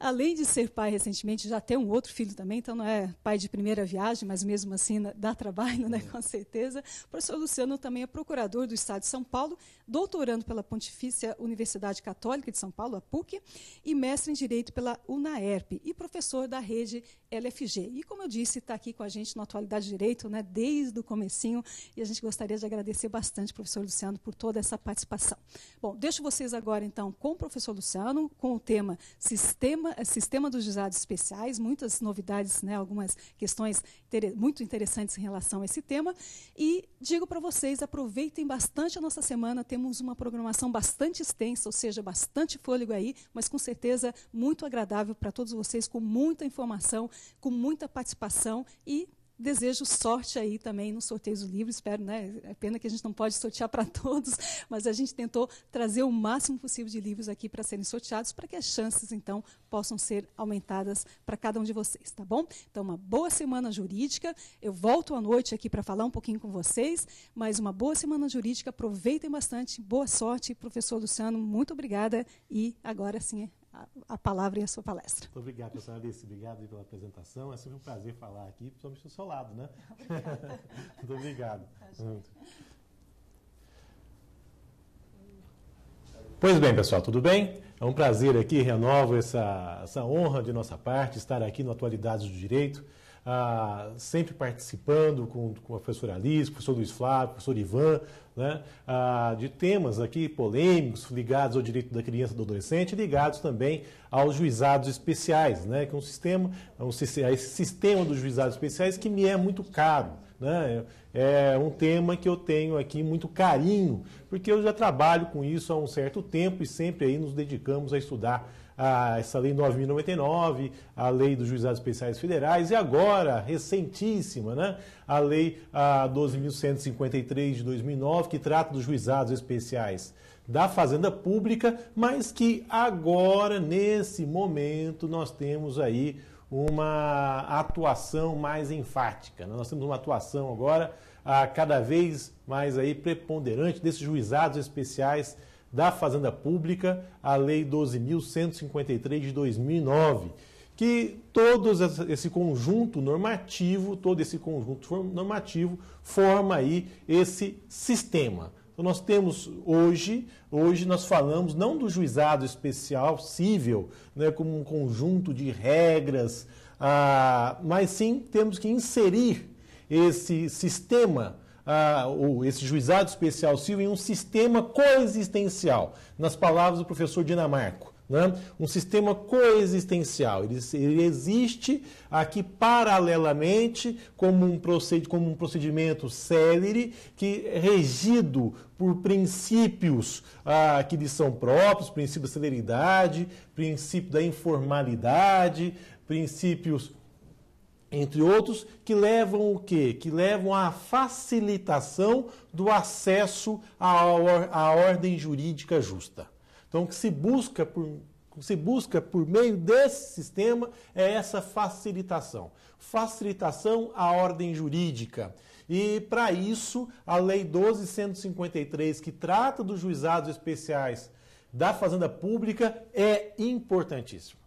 além de ser pai recentemente, já tem um outro filho também, então não é pai de primeira viagem, mas mesmo assim dá trabalho, né, com certeza. O professor Luciano também é procurador do Estado de São Paulo, doutorando pela Pontifícia Universidade Católica de São Paulo, a PUC, e mestre em Direito pela UNAERP, e professor da rede LFG. E, como eu disse, está aqui com a gente no Atualidade Direito, né, desde o comecinho, e a gente gostaria de agradecer bastante, professor Luciano, por toda essa participação. Bom, deixo vocês agora, então, com o professor Luciano, com o tema Sistema dos Juizados Especiais, muitas novidades, né, algumas questões muito interessantes em relação a esse tema, e digo para vocês, aproveitem bastante a nossa semana, temos uma programação bastante extensa, ou seja, bastante fôlego aí, mas com certeza muito agradável para todos vocês, com muita informação, com muita participação e desejo sorte aí também no sorteio do livro, espero, né? É pena que a gente não pode sortear para todos, mas a gente tentou trazer o máximo possível de livros aqui para serem sorteados, para que as chances, então, possam ser aumentadas para cada um de vocês, tá bom? Então, uma boa semana jurídica, eu volto à noite aqui para falar um pouquinho com vocês, mas uma boa semana jurídica, aproveitem bastante, boa sorte, professor Luciano, muito obrigada, e agora sim, a palavra e a sua palestra. Muito obrigado, professora Alice. Obrigado pela apresentação. É sempre um prazer falar aqui, principalmente do seu lado, né? Muito obrigado. Pois bem, pessoal, tudo bem? É um prazer aqui, renovo essa honra de nossa parte, estar aqui no Atualidades do Direito, sempre participando com a professora Alice, o professor Luiz Flávio, o professor Ivan, né, de temas aqui polêmicos ligados ao direito da criança e do adolescente, ligados também aos juizados especiais, né, que é esse sistema dos juizados especiais que me é muito caro, né, é um tema que eu tenho aqui muito carinho, porque eu já trabalho com isso há um certo tempo e sempre aí nos dedicamos a estudar essa lei 9.099, a lei dos juizados especiais federais e agora, recentíssima, né, a lei 12.153 de 2009, que trata dos juizados especiais da Fazenda Pública, mas que agora, nesse momento, nós temos aí uma atuação mais enfática, né? Nós temos uma atuação agora cada vez mais aí preponderante desses juizados especiais da Fazenda Pública, a Lei 12.153 de 2009, que todo esse conjunto normativo forma aí esse sistema. Então nós temos hoje nós falamos não do juizado especial cível, né, como um conjunto de regras, mas sim temos que inserir esse sistema, ou esse juizado especial civil em um sistema coexistencial, nas palavras do professor Dinamarco, né? Um sistema coexistencial, ele existe aqui paralelamente como um procedimento célere, que é regido por princípios que lhe são próprios, princípio da celeridade, princípio da informalidade, princípios, entre outros, que levam o quê? Que levam à facilitação do acesso à ordem jurídica justa. Então, o que se busca por meio desse sistema é essa facilitação. Facilitação à ordem jurídica. E, para isso, a Lei 12.153, que trata dos juizados especiais da Fazenda Pública, é importantíssima.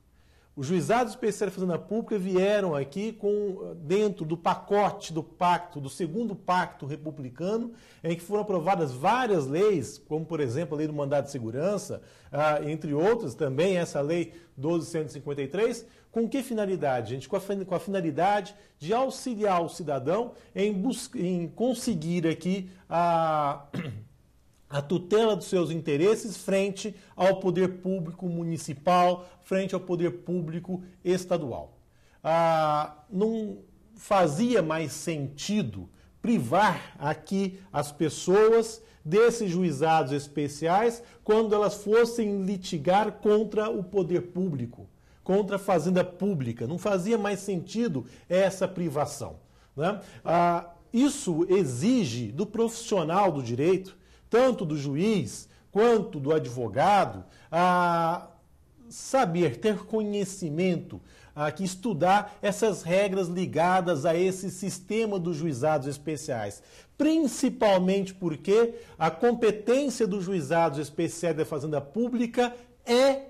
Os juizados especiais da Fazenda Pública vieram aqui dentro do pacote do segundo pacto republicano, em que foram aprovadas várias leis, como, por exemplo, a Lei do Mandado de Segurança, entre outras, também essa Lei 12.153, com que finalidade, gente? Com a finalidade de auxiliar o cidadão em conseguir aqui a tutela dos seus interesses frente ao poder público municipal, frente ao poder público estadual. Não fazia mais sentido privar aqui as pessoas desses juizados especiais quando elas fossem litigar contra o poder público, contra a fazenda pública. Não fazia mais sentido essa privação, né? Isso exige do profissional do direito, tanto do juiz quanto do advogado, saber, ter conhecimento, que estudar essas regras ligadas a esse sistema dos juizados especiais. Principalmente porque a competência dos juizados especiais da Fazenda Pública é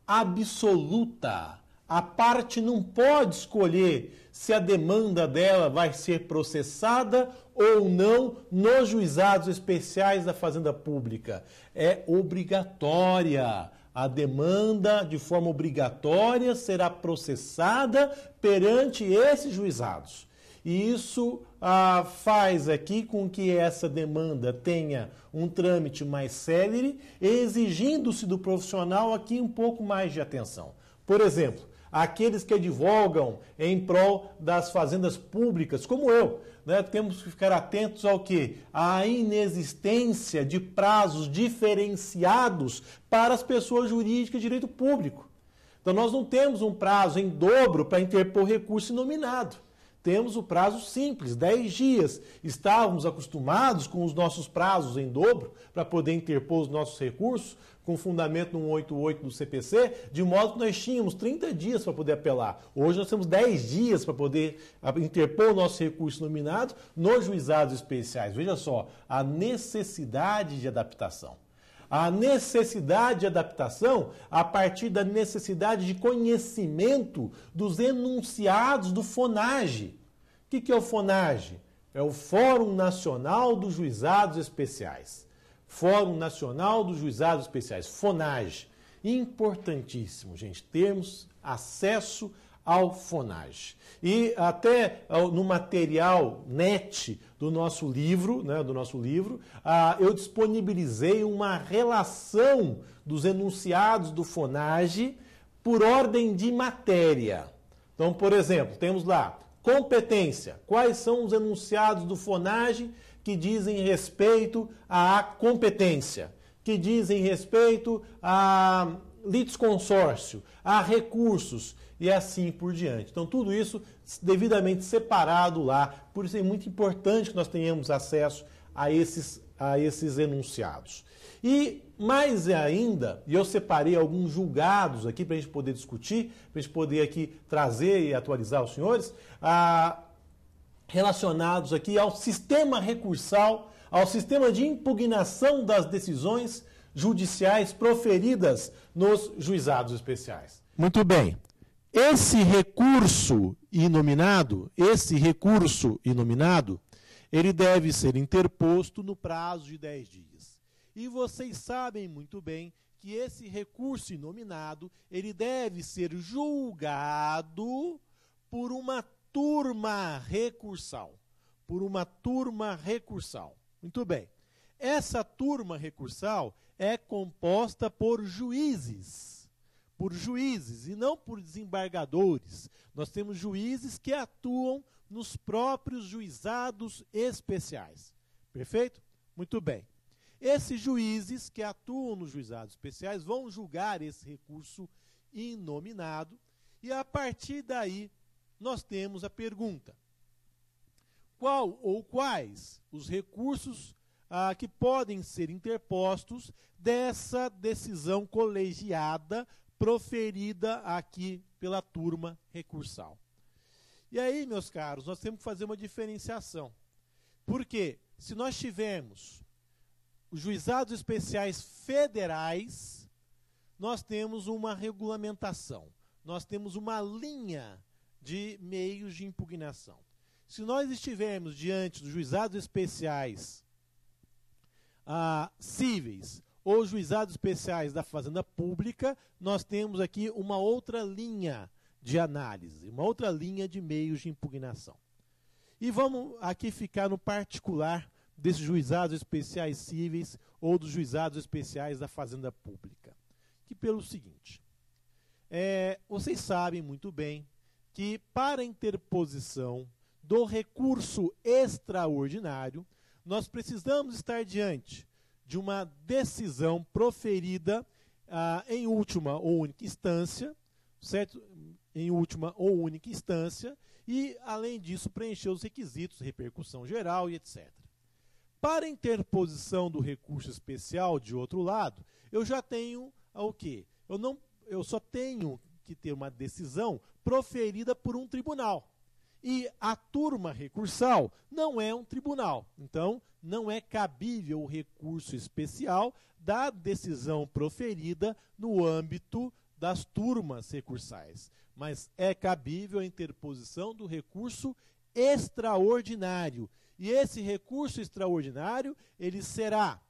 absoluta. A parte não pode escolher se a demanda dela vai ser processada ou não nos juizados especiais da Fazenda Pública. É obrigatória. A demanda, de forma obrigatória, será processada perante esses juizados. E isso faz aqui com que essa demanda tenha um trâmite mais célere, exigindo-se do profissional aqui um pouco mais de atenção. Por exemplo, aqueles que advogam em prol das fazendas públicas, como eu, né, temos que ficar atentos ao quê? À inexistência de prazos diferenciados para as pessoas jurídicas de direito público. Então, nós não temos um prazo em dobro para interpor recurso inominado. Temos o prazo simples, 10 dias. Estávamos acostumados com os nossos prazos em dobro para poder interpor os nossos recursos, com fundamento no 188 do CPC, de modo que nós tínhamos 30 dias para poder apelar. Hoje nós temos 10 dias para poder interpor o nosso recurso nominado nos juizados especiais. Veja só, a necessidade de adaptação. A necessidade de adaptação a partir da necessidade de conhecimento dos enunciados do FONAGE. O que é o FONAGE? É o Fórum Nacional dos Juizados Especiais. Fórum Nacional dos Juizados Especiais, FONAGE. Importantíssimo, gente, termos acesso ao FONAGE. E até no material NET do nosso livro, eu disponibilizei uma relação dos enunciados do FONAGE por ordem de matéria. Então, por exemplo, temos lá competência. Quais são os enunciados do FONAGE que dizem respeito à competência, que dizem respeito a litisconsórcio, a recursos e assim por diante. Então, tudo isso devidamente separado lá. Por isso é muito importante que nós tenhamos acesso a esses enunciados. E mais ainda, e eu separei alguns julgados aqui para a gente poder discutir, para a gente poder aqui trazer e atualizar os senhores, relacionados aqui ao sistema recursal, ao sistema de impugnação das decisões judiciais proferidas nos juizados especiais. Muito bem. Esse recurso inominado, ele deve ser interposto no prazo de 10 dias. E vocês sabem muito bem que esse recurso inominado, ele deve ser julgado por uma turma recursal. Muito bem. Essa turma recursal é composta por juízes e não por desembargadores. Nós temos juízes que atuam nos próprios juizados especiais. Perfeito? Muito bem. Esses juízes que atuam nos juizados especiais vão julgar esse recurso inominado e, a partir daí, nós temos a pergunta: qual ou quais os recursos que podem ser interpostos dessa decisão colegiada proferida aqui pela turma recursal? E aí, meus caros, nós temos que fazer uma diferenciação. Porque se nós tivermos os juizados especiais federais, nós temos uma regulamentação, nós temos uma linha de meios de impugnação. Se nós estivermos diante dos juizados especiais cíveis ou juizados especiais da Fazenda Pública, nós temos aqui uma outra linha de análise, uma outra linha de meios de impugnação. E vamos aqui ficar no particular desses juizados especiais cíveis ou dos juizados especiais da Fazenda Pública. Que pelo seguinte, vocês sabem muito bem que para a interposição do recurso extraordinário, nós precisamos estar diante de uma decisão proferida em última ou única instância, certo? Em última ou única instância, e, além disso, preencher os requisitos, repercussão geral e etc. Para a interposição do recurso especial, de outro lado, eu já tenho o quê? Eu só tenho que ter uma decisão proferida por um tribunal. E a turma recursal não é um tribunal. Então, não é cabível o recurso especial da decisão proferida no âmbito das turmas recursais, mas é cabível a interposição do recurso extraordinário. E esse recurso extraordinário, ele será,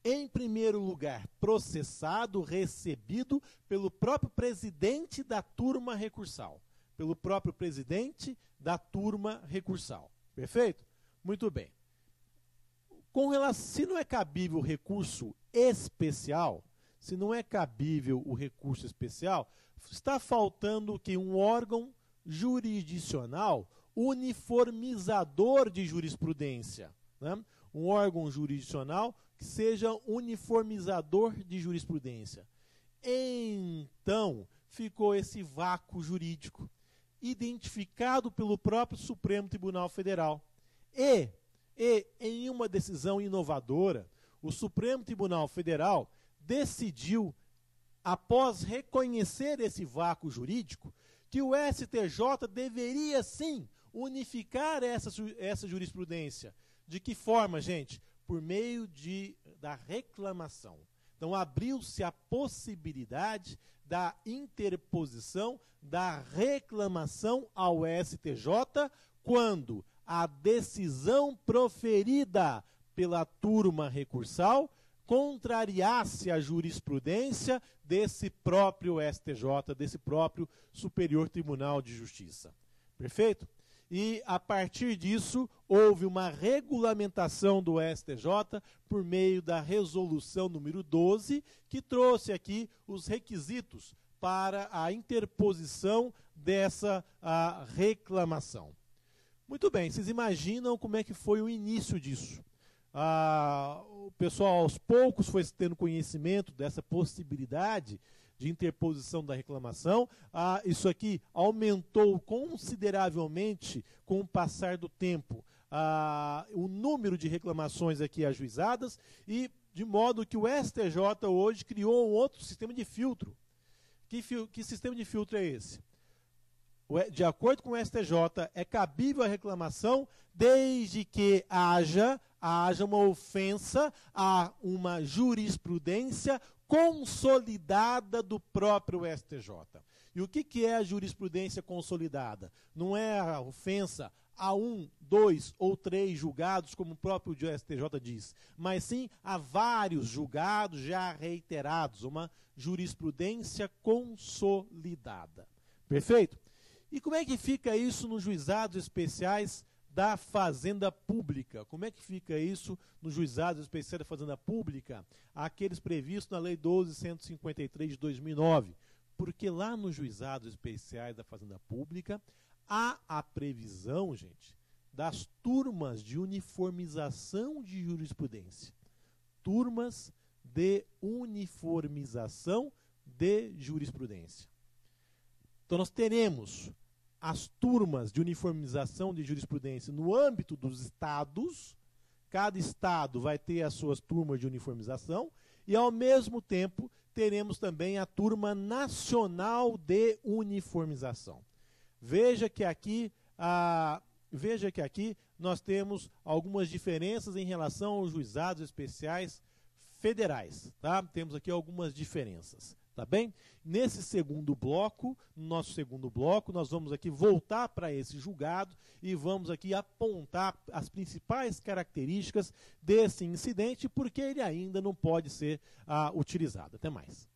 em primeiro lugar, processado, recebido pelo próprio presidente da turma recursal. Pelo próprio presidente da turma recursal. Perfeito? Muito bem. Se não é cabível o recurso especial, está faltando que um órgão jurisdicional uniformizador de jurisprudência. Né? Um órgão jurisdicional que seja uniformizador de jurisprudência. Então, ficou esse vácuo jurídico, identificado pelo próprio Supremo Tribunal Federal. E em uma decisão inovadora, o Supremo Tribunal Federal decidiu, após reconhecer esse vácuo jurídico, que o STJ deveria sim unificar essa jurisprudência. De que forma, gente? Por meio da reclamação. Então, abriu-se a possibilidade da interposição da reclamação ao STJ quando a decisão proferida pela turma recursal contrariasse a jurisprudência desse próprio STJ, desse próprio Superior Tribunal de Justiça. Perfeito? E, a partir disso, houve uma regulamentação do STJ por meio da resolução número 12, que trouxe aqui os requisitos para a interposição dessa reclamação. Muito bem, vocês imaginam como é que foi o início disso? O pessoal, aos poucos, foi tendo conhecimento dessa possibilidade de interposição da reclamação. Isso aqui aumentou consideravelmente com o passar do tempo o número de reclamações aqui ajuizadas, e de modo que o STJ hoje criou um outro sistema de filtro. Que sistema de filtro é esse? De acordo com o STJ, é cabível a reclamação desde que haja uma ofensa a uma jurisprudência consolidada do próprio STJ. E o que é a jurisprudência consolidada? Não é a ofensa a 1, 2 ou 3 julgados, como o próprio STJ diz, mas sim a vários julgados já reiterados, uma jurisprudência consolidada. Perfeito? E como é que fica isso nos juizados especiais da Fazenda Pública? Como é que fica isso nos juizados especiais da Fazenda Pública? Aqueles previstos na Lei 12.153 de 2009. Porque lá nos juizados especiais da Fazenda Pública há a previsão, gente, das turmas de uniformização de jurisprudência. Turmas de uniformização de jurisprudência. Então nós teremos as turmas de uniformização de jurisprudência no âmbito dos estados. Cada estado vai ter as suas turmas de uniformização e, ao mesmo tempo, teremos também a turma nacional de uniformização. Veja que aqui nós temos algumas diferenças em relação aos juizados especiais federais. Tá? Temos aqui algumas diferenças. Tá bem? Nesse segundo bloco, no nosso segundo bloco, nós vamos aqui voltar para esse julgado e vamos aqui apontar as principais características desse incidente, porque ele ainda não pode ser utilizado. Até mais.